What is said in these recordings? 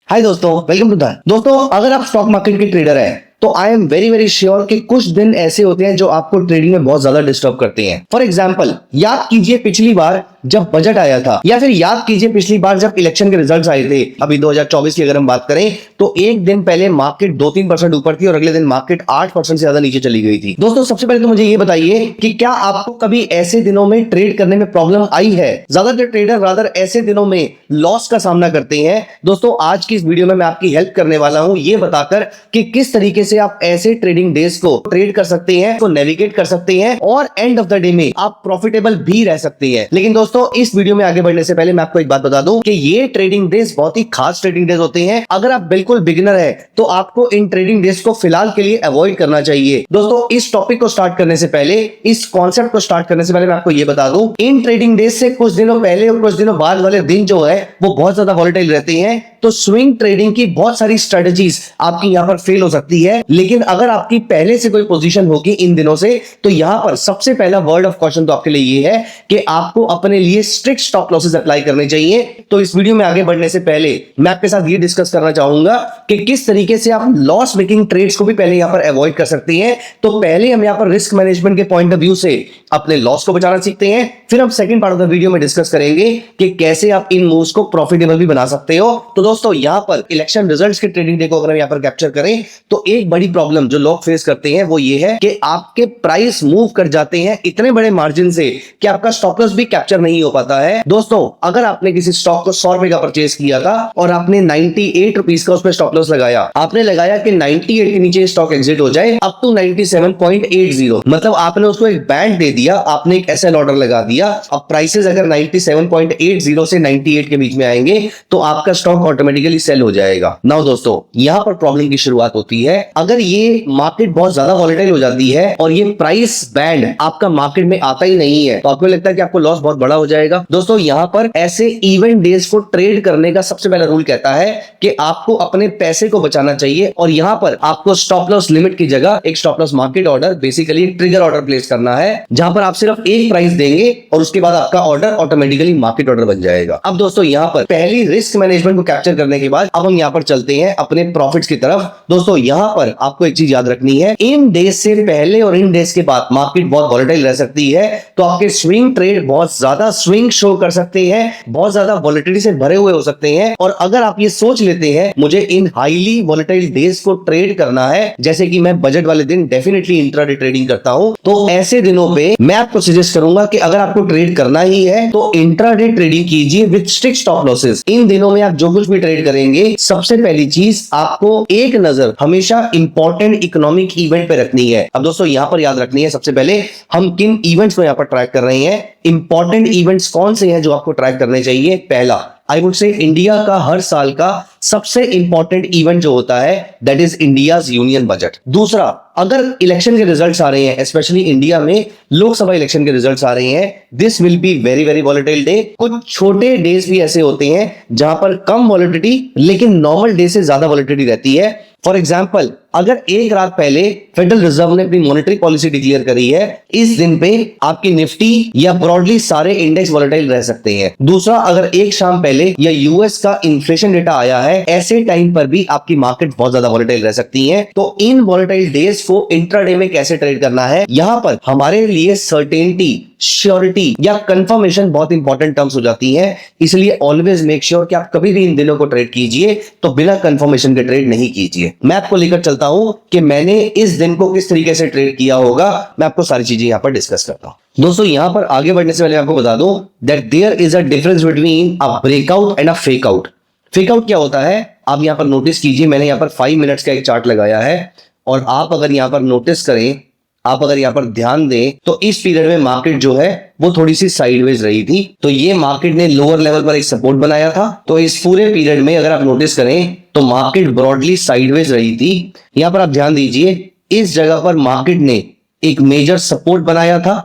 हाय दोस्तों, welcome to the दोस्तों। अगर आप स्टॉक मार्केट के ट्रेडर हैं तो I am very very sure कि कुछ दिन ऐसे होते हैं जो आपको ट्रेडिंग में बहुत ज्यादा डिस्टर्ब करते हैं। फॉर एग्जांपल, याद कीजिए पिछली बार जब बजट आया था, या फिर याद कीजिए पिछली बार जब इलेक्शन के रिजल्ट्स आए थे। अभी 2024 की अगर हम बात करें तो एक दिन पहले मार्केट 2-3% ऊपर थी और अगले दिन मार्केट 8% से ज्यादा नीचे चली गई थी। दोस्तों, सबसे पहले तो मुझे ये बताइए कि क्या आपको कभी ऐसे दिनों में ट्रेड करने में प्रॉब्लम आई है? ज्यादातर ट्रेडर रादर ऐसे दिनों में लॉस का सामना करते हैं। दोस्तों, आज की इस वीडियो में मैं आपकी हेल्प करने वाला हूं ये बताकर कि किस तरीके से आप ऐसे ट्रेडिंग डेज को ट्रेड कर सकते हैं, को नेविगेट कर सकते हैं और एंड ऑफ द डे में आप प्रॉफिटेबल भी रह सकते हैं। लेकिन दोस्तों, इस वीडियो में आगे बढ़ने से पहले मैं आपको एक बात बता दूं कि ये ट्रेडिंग डेज बहुत ही खास ट्रेडिंग डेज होते हैं। अगर आप बिल्कुल बिगिनर है तो आपको इन ट्रेडिंग डेज को फिलहाल के लिए अवॉइड करना चाहिए। दोस्तों, इस टॉपिक को स्टार्ट करने से पहले, इस कॉन्सेप्ट को स्टार्ट करने से पहले मैं आपको ये बता दूं, इन ट्रेडिंग डेज से कुछ दिनों पहले और कुछ दिनों बाद वाले दिन जो है वो बहुत ज्यादा वॉलेटाइल रहते हैं। तो स्विंग ट्रेडिंग की बहुत सारी स्ट्रेटजीज आपकी यहां पर फेल हो सकती है। लेकिन अगर आपकी पहले से कोई पोजीशन होगी इन दिनों से, तो यहां पर सबसे पहला वर्ड ऑफ कॉशन तो आपके लिए ये है कि आपको अपने लिए स्ट्रिक्ट स्टॉप लॉसेस अप्लाई करने चाहिए। तो इस वीडियो में आगे बढ़ने से पहले मैं आपके साथ ये डिस्कस करना चाहूंगा कि किस तरीके से आप लॉस मेकिंग ट्रेड्स को भी पहले यहां पर अवॉइड कर सकते हैं। तो पहले हम यहां पर रिस्क मैनेजमेंट के पॉइंट ऑफ व्यू से अपने लॉस को बचाना सीखते हैं, फिर हम second part of the video में डिस्कस करेंगे कि कैसे आप इन मूव्स को प्रॉफिटेबल भी बना सकते हो। तो दोस्तों, यहां पर इलेक्शन रिजल्ट्स के ट्रेडिंग डे को अगर हम यहां पर कैप्चर करें तो एक बड़ी प्रॉब्लम जो लोग फेस करते हैं वो ये है कि आपके प्राइस मूव कर जाते हैं इतने बड़े मार्जिन से कि आपका स्टॉप लॉस भी कैप्चर नहीं हो पाता है। दोस्तों, अगर आपने किसी स्टॉक को 100 रुपए का परचेस किया था और आपने 98 रुपीज का उस पर स्टॉप लॉस लगाया, आपने लगाया कि 98 के नीचे स्टॉक एग्जिट हो जाए अप टू 97.80, मतलब आपने उसको एक बैंड दे दिया, आपने एक एसएल ऑर्डर लगा दिया। अब प्राइसेस अगर 97.80 से 98 के बीच में आएंगे तो आपका स्टॉक ऑटोमेटिकली सेल हो जाएगा। नाउ दोस्तों, यहां पर प्रॉब्लम की शुरुआत होती है अगर ये मार्केट बहुत ज्यादा वॉलेटाइल हो जाती है और ये प्राइस बैंड आपका मार्केट में आता ही नहीं है, तो आपको लगता है कि आपको लॉस बहुत बड़ा हो जाएगा। दोस्तों, यहां पर ऐसे इवेंट डेज को ट्रेड करने का सबसे पहला रूल कहता है कि आपको अपने पैसे को बचाना चाहिए और यहां पर आपको स्टॉप लॉस लिमिट की जगह एक stop loss market order, basically trigger order place करना है, जहां पर आप सिर्फ एक प्राइस देंगे और उसके बाद आपका ऑर्डर ऑटोमेटिकली मार्केट ऑर्डर बन जाएगा। अब दोस्तों, यहां पर पहली रिस्क मैनेजमेंट को कैप्चर करने के बाद अब हम यहां पर चलते हैं अपने प्रॉफिट्स की तरफ। दोस्तों, यहां पर आपको एक चीज याद रखनी है, इन डेज से पहले और इन डेज के बाद मार्केट बहुत वॉलेटाइल रह सकती है, तो आपके स्विंग ट्रेड बहुत ज्यादा स्विंग शो कर सकते हैं, बहुत ज्यादा वॉलेटिलिटी से भरे हुए हो सकते हैं। और अगर आप ये सोच लेते हैं मुझे इन हाईली वॉलेटाइल डेज को ट्रेड करना है, जैसे कि मैं बजट वाले दिन डेफिनेटली इंट्राडे ट्रेडिंग करता हूं, तो ऐसे दिनों पे मैं आपको सजेस्ट करूंगा कि अगर आपको ट्रेड करना ही है तो इंट्राडे ट्रेडिंग कीजिए विद स्ट्रिक्ट स्टॉप लॉसेस। इन दिनों में आप जो कुछ भी ट्रेड करेंगे, सबसे पहली चीज आपको एक नजर हमेशा इंपॉर्टेंट इकोनॉमिक इवेंट पे रखनी है। अब दोस्तों, यहां पर याद रखनी है सबसे पहले हम किन इवेंट्स को यहां पर ट्रैक कर रहे हैं। इंपॉर्टेंट इवेंट्स कौन से हैं जो आपको ट्रैक करने चाहिए? पहला, आई वुड से इंडिया का हर साल का सबसे इंपॉर्टेंट इवेंट जो होता है that is India's union budget. दूसरा, अगर इलेक्शन के रिजल्ट्स आ रहे हैं, स्पेशली इंडिया में लोकसभा इलेक्शन के रिजल्ट्स आ रहे हैं, this will be very very volatile day. कुछ छोटे डेज भी ऐसे होते हैं जहां पर कम वॉलेटिलिटी लेकिन नॉर्मल डे से ज्यादा वॉलेटिलिटी रहती है। फॉर एग्जाम्पल, अगर एक रात पहले फेडरल रिजर्व ने अपनी मॉनेटरी पॉलिसी डिक्लेयर करी है, इस दिन पे आपकी निफ्टी या ब्रॉडली सारे इंडेक्स वॉलेटाइल रह सकते हैं। दूसरा, अगर एक शाम पहले या यूएस का इन्फ्लेशन डेटा आया है, ऐसे टाइम पर भी आपकी मार्केट बहुत ज्यादा वॉलेटाइल रह सकती है। तो इन वॉलेटाइल डेज को इंट्राडे में कैसे ट्रेड करना है, यहां पर हमारे लिए सर्टेनिटी, श्योरिटी या कंफर्मेशन बहुत इंपॉर्टेंट टर्म्स हो जाती हैं। इसलिए ऑलवेज मेक श्योर कि आप कभी भी इन दिनों को ट्रेड कीजिए तो बिना कंफर्मेशन के ट्रेड नहीं कीजिए। मैं आपको लेकर चलता हूं कि मैंने इस दिन को किस तरीके से ट्रेड किया होगा, मैं आपको सारी चीजें यहां पर डिस्कस करता हूं। दोस्तों, यहां पर आगे बढ़ने से पहले आपको बता दूं that there is a difference between a breakout and a fake out. Fake out क्या होता है, आप यहां पर नोटिस कीजिए, मैंने यहां पर 5 मिनट्स का एक चार्ट लगाया है और आप अगर यहां पर नोटिस करें, आप अगर यहां पर ध्यान दें तो इस पीरियड में मार्केट जो है वो थोड़ी सी साइडवेज रही थी। तो ये मार्केट ने लोअर लेवल पर एक सपोर्ट बनाया था। तो इस पूरे पीरियड में अगर आप नोटिस करें तो मार्केट ब्रॉडली साइडवेज रही थी। यहां पर आप ध्यान दीजिए, इस जगह पर मार्केट ने एक मेजर सपोर्ट बनाया था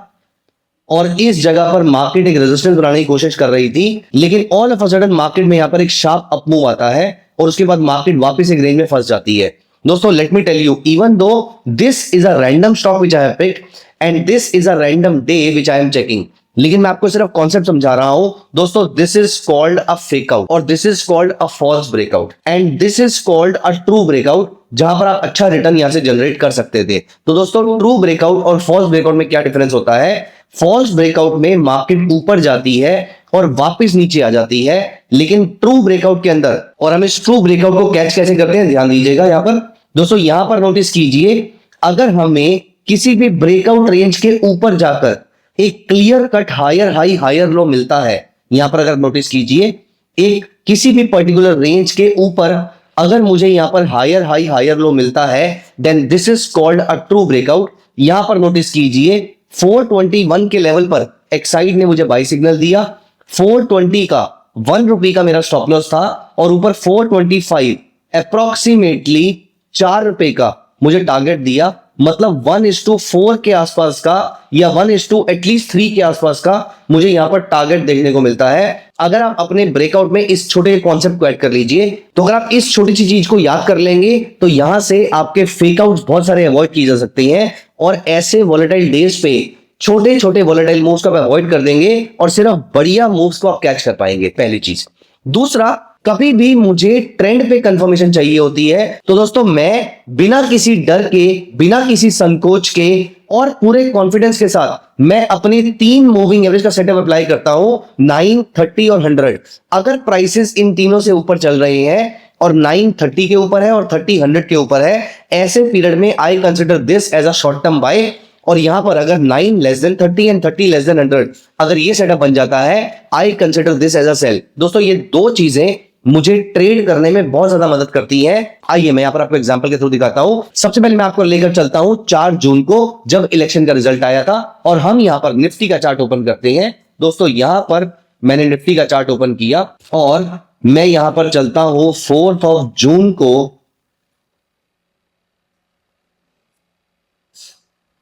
और इस जगह पर मार्केट एक रेजिस्टेंस बनाने की कोशिश कर रही थी, लेकिन all of a sudden market में यहां पर एक शार्प अप मूव आता है और उसके बाद मार्केट वापस एक रेंज में फंस जाती है। दोस्तों, let me tell you, even though this is a random stock which I have picked and this is a random day which I am checking, लेकिन मैं आपको सिर्फ कॉन्सेप्ट समझा रहा हूं दोस्तों। This is called a fake out और this is called a false breakout and this is called a true breakout, जहां पर आप अच्छा रिटर्न यहां से जनरेट कर सकते थे। तो दोस्तों ट्रू ब्रेकआउट और फॉल्स ब्रेकआउट में क्या डिफरेंस होता है? फॉल्स ब्रेकआउट में मार्केट ऊपर जाती है और वापस नीचे आ जाती है, लेकिन ट्रू ब्रेकआउट के अंदर, और हम इस ट्रू ब्रेकआउट को कैच कैसे करते हैं ध्यान दीजिएगा यहां पर दोस्तों। यहां पर नोटिस कीजिए, अगर हमें किसी भी ब्रेकआउट रेंज के ऊपर जाकर एक clear cut higher high higher low मिलता है, यहां पर अगर नोटिस कीजिए एक किसी भी पर्टिकुलर रेंज के ऊपर अगर मुझे यहां पर हायर हाई हायर लो मिलता है, then this is called a true breakout. यहां पर नोटिस कीजिए 421 के लेवल पर एक्साइड ने मुझे बाई सिग्नल दिया, 420 का ₹1 का मेरा स्टॉप लॉस था और ऊपर 425 अप्रोक्सीमेटली ₹4 का मुझे टारगेट दिया। मतलब 1:4 के आसपास का या 1:3 एटलीस्ट 3 के आसपास का मुझे यहां पर टारगेट देखने को मिलता है। अगर आप अपने ब्रेकआउट में इस छोटे कॉन्सेप्ट को ऐड कर लीजिए, तो अगर आप इस छोटी सी चीज को याद कर लेंगे तो यहां से आपके फेक आउट्स बहुत सारे अवॉइड किए जा सकते हैं और ऐसे वोलेटाइल डेज पे छोटे छोटे वोलेटाइल मूव्स को आप अवॉइड कर देंगे और सिर्फ बढ़िया मूव्स को आप कैच कर पाएंगे, पहली चीज। दूसरा, कभी भी मुझे ट्रेंड पे कंफर्मेशन चाहिए होती है तो दोस्तों मैं बिना किसी डर के, बिना किसी संकोच के और पूरे कॉन्फिडेंस के साथ मैं अपनी 3 मूविंग एवरेज का सेटअप अप्लाई करता हूं, 9, 30 और 100। अगर प्राइसेस इन तीनों से ऊपर चल रहे हैं और 9 30 के ऊपर है और 30 100 के ऊपर है, ऐसे पीरियड में I consider this as a short term buy. और यहां पर अगर 9 less than 30 and 30 less than 100 अगर ये सेटअप बन जाता है, I consider this as a sell. दोस्तों ये दो चीजें मुझे ट्रेड करने में बहुत ज्यादा मदद करती है। आइए मैं यहां पर आपको एग्जांपल के थ्रू दिखाता हूं। सबसे पहले मैं आपको लेकर चलता हूं 4 जून को, जब इलेक्शन का रिजल्ट आया था, और हम यहां पर निफ्टी का चार्ट ओपन करते हैं। दोस्तों यहां पर मैंने निफ्टी का चार्ट ओपन किया और मैं यहां पर चलता हूं 4th ऑफ जून को,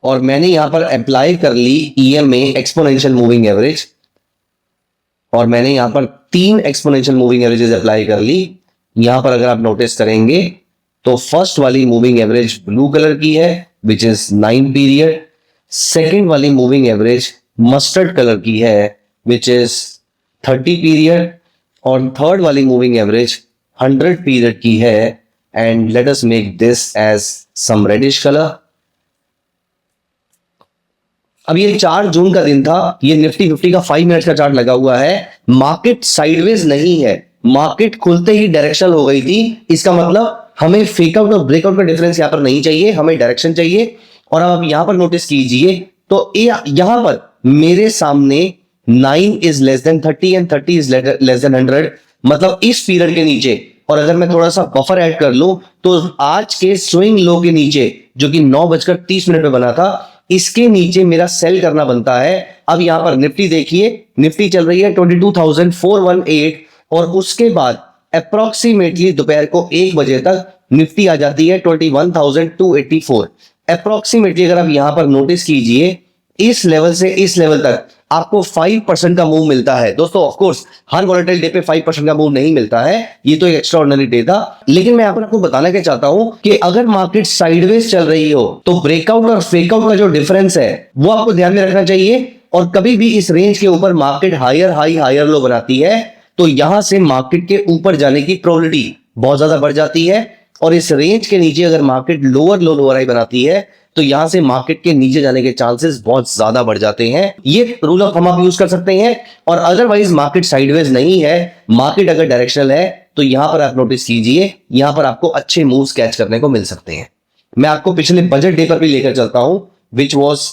और मैंने यहां पर अप्लाई कर ली EMA एक्सपोनेंशियल मूविंग एवरेज, और मैंने यहां पर 3 एक्सपोनेंशियल मूविंग एवरेजेस अप्लाई कर ली। यहां पर अगर आप नोटिस करेंगे तो फर्स्ट वाली मूविंग एवरेज ब्लू कलर की है विच इज 9 पीरियड, सेकेंड वाली मूविंग एवरेज मस्टर्ड कलर की है विच इज 30 पीरियड, और थर्ड वाली मूविंग एवरेज 100 पीरियड की है। And let us make this as some reddish colour. अब ये 4 जून का दिन था, ये निफ्टी 50 का 5 मिनट का चार्ट लगा हुआ है। मार्केट साइडवेज नहीं है, मार्केट खुलते ही डायरेक्शनल हो गई थी। इसका मतलब हमें फेकआउट और ब्रेकआउट का डिफरेंस यहां पर नहीं चाहिए, हमें डायरेक्शन चाहिए। और अब आप यहां पर नोटिस कीजिए तो यहां पर मेरे सामने 9 is less than 30 and 30 is less than 100, मतलब इस पीरियड के नीचे। और अगर मैं थोड़ा सा बफर ऐड कर लूं तो आज के स्विंग लो के नीचे, जो कि 9:30 में बना था, इसके नीचे मेरा सेल करना बनता है। अब यहां पर निफ्टी देखिए, निफ्टी चल रही है 22,418 और उसके बाद अप्रोक्सीमेटली दोपहर को 1 बजे तक निफ्टी आ जाती है 21,284 अप्रोक्सीमेटली। अगर आप यहां पर नोटिस कीजिए, इस लेवल से इस लेवल तक आपको 5% का मूव मिलता है। दोस्तों of course her volatile day पे 5% का मूव नहीं मिलता है, ये तो एक एक्स्ट्राऑर्डिनरी डे था। लेकिन मैं आपको बताना क्या चाहता हूं कि अगर मार्केट साइडवेज चल रही हो तो ब्रेकआउट और फेकआउट का जो डिफरेंस है वो आपको ध्यान में रखना चाहिए। और कभी भी इस रेंज के ऊपर market higher high higher low बनाती है तो यहां से मार्केट के ऊपर जाने की प्रोबेबिलिटी बहुत ज्यादा बढ़ जाती है, और इस रेंज के नीचे अगर मार्केट लोअर लो लोअर हाई बनाती है तो यहां से मार्केट के नीचे जाने के चांसेस बहुत ज्यादा बढ़ जाते हैं। ये रूल ऑफ थंब आप यूज कर सकते हैं। और अदरवाइज मार्केट साइडवेज नहीं है, मार्केट अगर डायरेक्शनल है तो यहां पर आप नोटिस कीजिए, यहां पर आपको अच्छे मूव्स कैच करने को मिल सकते हैं। मैं आपको पिछले बजट डे पर भी लेकर चलता हूं which was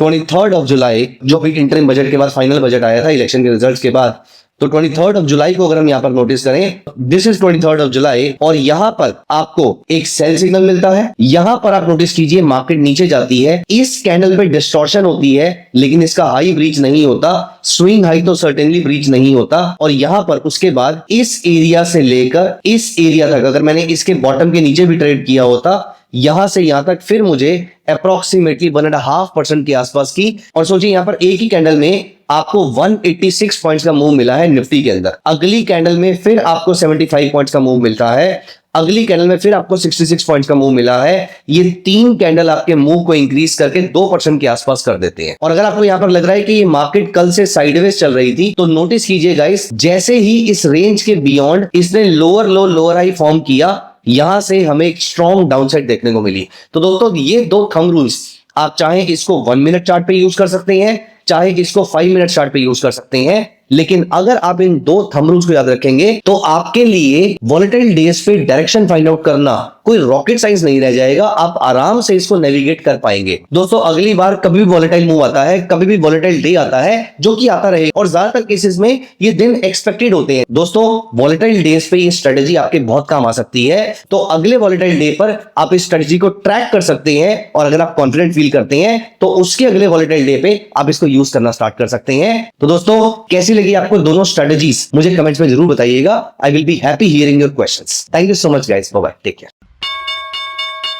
23rd of July, जो भी इंटरिम बजट के बाद फाइनल बजट आया था इलेक्शन के रिजल्ट्स के बाद। तो 23rd ऑफ जुलाई को अगर हम यहां पर नोटिस करें, this is 23rd of July, और यहां पर आपको एक सेल सिग्नल मिलता है। यहां पर आप नोटिस कीजिए मार्केट नीचे जाती है, इस कैंडल पे डिस्टॉर्शन होती है लेकिन इसका हाई ब्रीच नहीं होता, स्विंग हाई तो सर्टेनली ब्रीच नहीं होता। और यहां पर उसके बाद इस एरिया से लेकर इस एरिया तक, अगर मैंने इसके बॉटम के नीचे भी ट्रेड किया होता, यहां से यहां तक फिर मुझे अप्रोक्सीमेटली 1.5% के आसपास की, और सोचिए यहां पर एक ही कैंडल में आपको 186 पॉइंट्स का मूव मिला है निफ्टी के अंदर। अगली कैंडल में फिर आपको 75 पॉइंट्स का मूव मिलता है। अगली कैंडल में फिर आपको 66 पॉइंट्स का मूव मिला है। ये 3 कैंडल आपके मूव को इंक्रीज करके 2% के आसपास कर देते हैं। और अगर आपको यहां पर लग रहा है कि ये मार्केट कल से साइडवेज चल रही थी, तो नोटिस कीजिए गाइस, जैसे ही इस रेंज के बियॉन्ड इसने लोअर लो लोअर हाई फॉर्म किया, यहां से हमें एक स्ट्रॉन्ग डाउनसाइड देखने को मिली। तो दोस्तों ये 2 थंब रूल्स, आप चाहे इसको 1 मिनट चार्ट पे यूज कर सकते हैं, चाहे इसको 5 मिनट चार्ट पे यूज कर सकते हैं, लेकिन अगर आप इन 2 थंब रूल्स को याद रखेंगे तो आपके लिए वॉलेटाइल डेज पे डायरेक्शन फाइंड आउट करना कोई रॉकेट साइंस नहीं रह जाएगा। आप आराम से इसको नेविगेट कर पाएंगे। दोस्तों अगली बार कभी भी वॉलेटाइल मूव आता है, कभी भी वॉलेटाइल डे आता है, जो कि आता रहे, और ज्यादातर केसेस में ये दिन एक्सपेक्टेड होते हैं। दोस्तों वॉलेटाइल डेज पे ये स्ट्रेटेजी आपके बहुत काम आ सकती है। तो अगले वॉलेटाइल डे पर आप इस स्ट्रेटेजी को ट्रैक कर सकते हैं, और अगर आप कॉन्फिडेंट फील करते हैं तो उसके अगले वॉलेटाइल डे पे आप इसको यूज करना स्टार्ट कर सकते हैं। तो दोस्तों कैसी लगी आपको दोनों स्ट्रेटेजीज, मुझे कमेंट्स में जरूर बताइएगा। I will be happy hearing your questions. Thank you so much guys, bye bye, take care.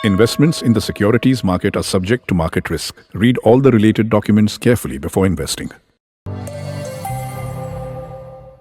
Investments in the securities market are subject to market risk. Read all the related documents carefully before investing.